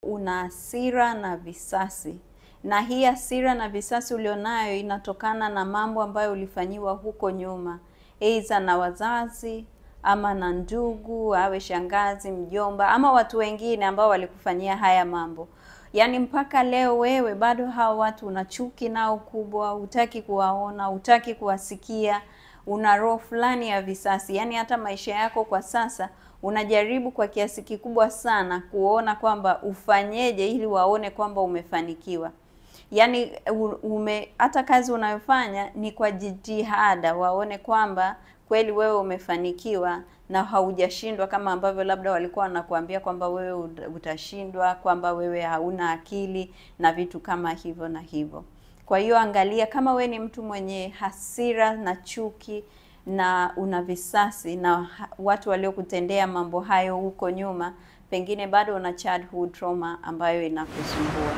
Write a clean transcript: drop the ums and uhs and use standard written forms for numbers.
Una hasira na visasi, na hii hasira na visasi ulionayo inatokana na mambo ambayo ulifanyiwa huko nyuma, aidha na wazazi ama na ndugu, awe shangazi, mjomba ama watu wengine ambao walikufanyia haya mambo. Yaani mpaka leo wewe bado hao watu una chuki nao kubwa, hutaki kuwaona, hutaki kuwasikia, una roho fulani ya visasi. Yaani hata maisha yako kwa sasa unajaribu kwa kiasi kikubwa sana kuona kwamba ufanyeje ili waone kwamba umefanikiwa. Yaani hata kazi unayofanya ni kwa jitihada waone kwamba kweli wewe umefanikiwa na haujashindwa, kama ambavyo labda walikuwa wanakuambia kwamba wewe utashindwa, kwamba wewe hauna akili na vitu kama hivyo na hivyo. Kwa hiyo angalia, kama wewe ni mtu mwenye hasira na chuki na una visasi na watu waliokutendea mambo hayo huko nyuma, pengine bado una childhood trauma ambayo inakusumbua.